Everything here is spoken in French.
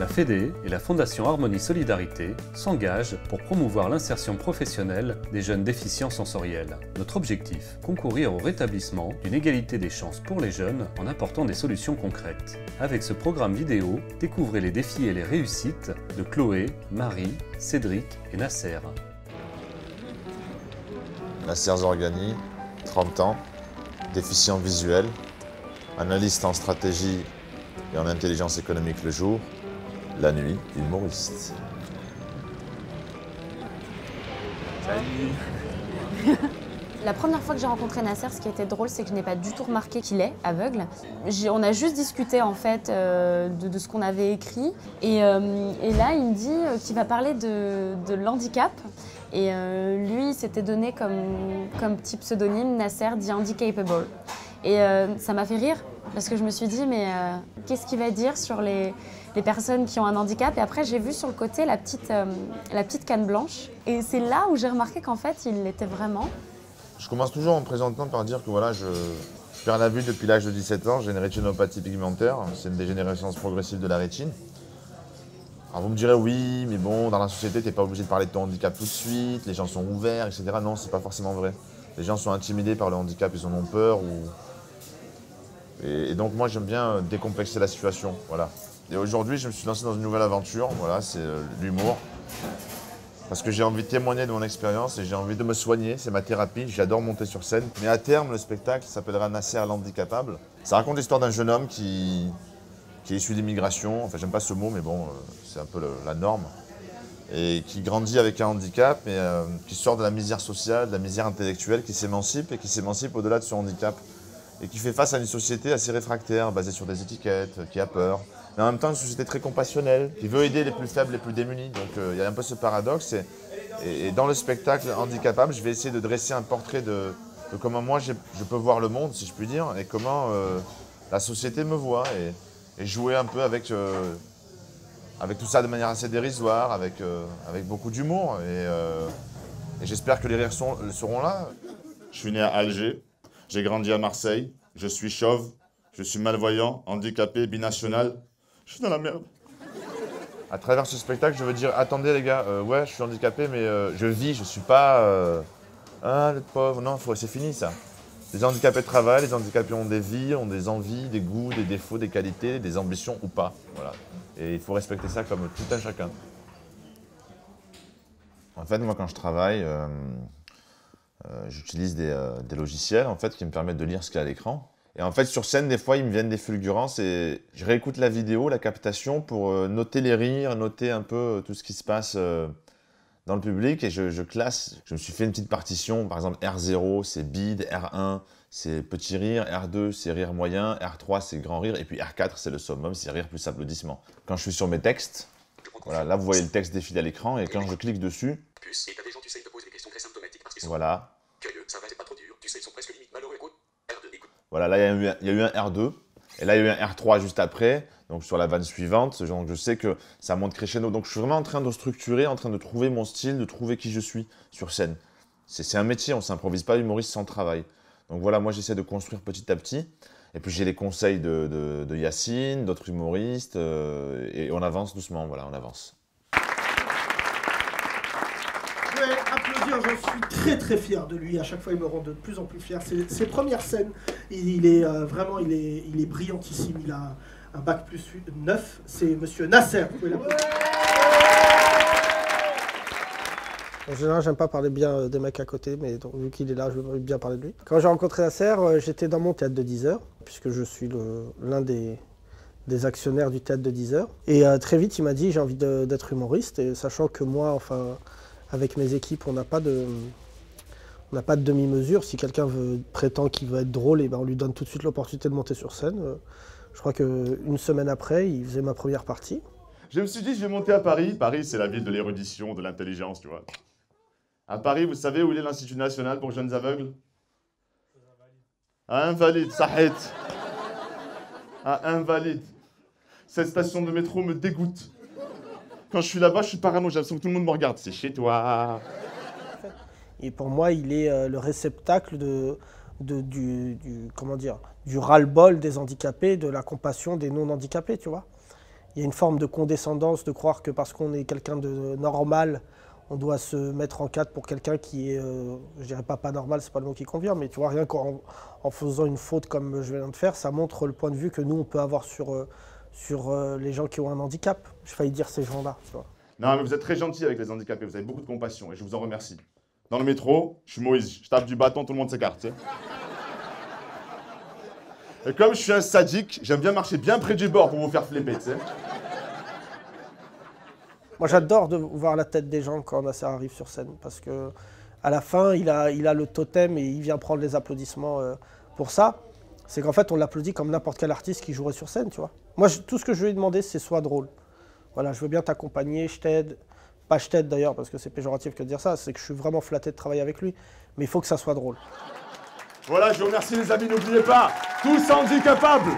Fédé et la Fondation Harmonie Solidarité s'engagent pour promouvoir l'insertion professionnelle des jeunes déficients sensoriels. Notre objectif, concourir au rétablissement d'une égalité des chances pour les jeunes en apportant des solutions concrètes. Avec ce programme vidéo, découvrez les défis et les réussites de Chloé, Marie, Cédric et Nasser. Nasser Zorgani, 30 ans, déficient visuel, analyste en stratégie et en intelligence économique le jour, la nuit, humoriste. Salut. La première fois que j'ai rencontré Nasser, ce qui était drôle, c'est que je n'ai pas du tout remarqué qu'il est aveugle. On a juste discuté en fait de ce qu'on avait écrit. Et là, il me dit qu'il va parler de l'handicap. Et lui, il s'était donné comme petit pseudonyme Nasser the Handicapable. Et ça m'a fait rire parce que je me suis dit, mais qu'est-ce qu'il va dire sur les personnes qui ont un handicap? Et après, j'ai vu sur le côté la petite canne blanche. Et c'est là où j'ai remarqué qu'en fait, il l'était vraiment. Je commence toujours en me présentant par dire que voilà, je perds la vue depuis l'âge de 17 ans, j'ai une rétinopathie pigmentaire, c'est une dégénérescence progressive de la rétine. Alors vous me direz oui, mais bon, dans la société, t'es pas obligé de parler de ton handicap tout de suite, les gens sont ouverts, etc. Non, c'est pas forcément vrai. Les gens sont intimidés par le handicap, ils en ont peur. Et donc moi, j'aime bien décomplexer la situation, voilà. Et aujourd'hui, je me suis lancé dans une nouvelle aventure, voilà, c'est l'humour. Parce que j'ai envie de témoigner de mon expérience et j'ai envie de me soigner, c'est ma thérapie, j'adore monter sur scène. Mais à terme, le spectacle s'appellera Nasser l'handicapable. Ça raconte l'histoire d'un jeune homme qui est issu d'immigration, enfin j'aime pas ce mot mais bon, c'est un peu la norme. Et qui grandit avec un handicap, et qui sort de la misère sociale, de la misère intellectuelle, qui s'émancipe et qui s'émancipe au-delà de son handicap. Et qui fait face à une société assez réfractaire, basée sur des étiquettes, qui a peur. Mais en même temps, une société très compassionnelle, qui veut aider les plus faibles, les plus démunis. Donc il y a un peu ce paradoxe. Et dans le spectacle Handicapable, je vais essayer de dresser un portrait de comment moi je peux voir le monde, si je puis dire, et comment la société me voit. Et jouer un peu avec tout ça de manière assez dérisoire, avec beaucoup d'humour. Et j'espère que les rires seront là. Je suis né à Alger, j'ai grandi à Marseille, je suis chauve, je suis malvoyant, handicapé, binational. Je suis dans la merde. À travers ce spectacle, je veux dire, attendez les gars, ouais, je suis handicapé, mais je vis, je suis pas... ah, le pauvre, non, c'est fini ça. Les handicapés travaillent, les handicapés ont des vies, ont des envies, des goûts, des défauts, des qualités, des ambitions ou pas. Voilà. Et il faut respecter ça comme tout un chacun. En fait, moi, quand je travaille, j'utilise des logiciels en fait, qui me permettent de lire ce qu'il y a à l'écran. Et en fait, sur scène, des fois, il me viennent des fulgurances et je réécoute la vidéo, la captation, pour noter les rires, noter un peu tout ce qui se passe dans le public. Et je classe, je me suis fait une petite partition, par exemple R0, c'est bide, R1, c'est petit rire, R2, c'est rire moyen, R3, c'est grand rire, et puis R4, c'est le summum, c'est rire plus applaudissement. Quand je suis sur mes textes, voilà, là, vous voyez le texte défiler à l'écran, et quand je clique dessus, voilà. Voilà, là, il y a eu un R2, et là, il y a eu un R3 juste après, donc sur la vanne suivante, donc je sais que ça monte crescendo. Donc, je suis vraiment en train de structurer, en train de trouver mon style, de trouver qui je suis sur scène. C'est un métier, on ne s'improvise pas humoriste sans travail. Donc voilà, moi, j'essaie de construire petit à petit. Et puis, j'ai les conseils de Yacine, d'autres humoristes, et on avance doucement, voilà, on avance. Je vais applaudir, je suis très très fier de lui, à chaque fois il me rend de plus en plus fier. Ses premières scènes, il est vraiment il est brillantissime, il a un bac plus 9, c'est monsieur Nasser, vous pouvez l'applaudir. En général, j'aime pas parler bien des mecs à côté, mais donc, vu qu'il est là, je veux bien parler de lui. Quand j'ai rencontré Nasser, j'étais dans mon théâtre de 10 heures, puisque je suis l'un des actionnaires du théâtre de 10 heures. Et très vite, il m'a dit j'ai envie d'être humoriste, et sachant que moi, enfin, avec mes équipes, on n'a pas de demi-mesure. Si quelqu'un prétend qu'il veut être drôle, et ben on lui donne tout de suite l'opportunité de monter sur scène. Je crois qu'une semaine après, il faisait ma première partie. Je me suis dit, je vais monter à Paris. Paris, c'est la ville de l'érudition, de l'intelligence, tu vois. À Paris, vous savez où il est l'Institut national pour jeunes aveugles? À Invalides, Sahet. À Invalides. Cette station de métro me dégoûte. Quand je suis là-bas, je suis parano, j'ai l'impression que tout le monde me regarde. C'est chez toi. Et pour moi, il est le réceptacle comment dire, du ras-le-bol des handicapés, de la compassion des non-handicapés, tu vois. il y a une forme de condescendance de croire que parce qu'on est quelqu'un de normal, on doit se mettre en cadre pour quelqu'un qui est, je dirais pas normal, c'est pas le mot qui convient, mais tu vois, rien qu'en faisant une faute comme je viens de faire, ça montre le point de vue que nous, on peut avoir sur les gens qui ont un handicap. J'ai failli dire ces gens-là, tu vois. Non, mais vous êtes très gentil avec les handicapés, vous avez beaucoup de compassion et je vous en remercie. Dans le métro, je suis Moïse, je tape du bâton, tout le monde s'écarte. Et comme je suis un sadique, j'aime bien marcher bien près du bord pour vous faire flipper, tu sais. Moi, j'adore de voir la tête des gens quand Nasser arrive sur scène, parce que à la fin, il a le totem et il vient prendre les applaudissements pour ça. C'est qu'en fait, on l'applaudit comme n'importe quel artiste qui jouerait sur scène, tu vois. Moi, tout ce que je lui ai demandé, c'est sois drôle. Voilà, je veux bien t'accompagner, je t'aide. Pas je t'aide d'ailleurs, parce que c'est péjoratif que de dire ça, c'est que je suis vraiment flatté de travailler avec lui. Mais il faut que ça soit drôle. Voilà, je vous remercie les amis, n'oubliez pas, tous handicapables.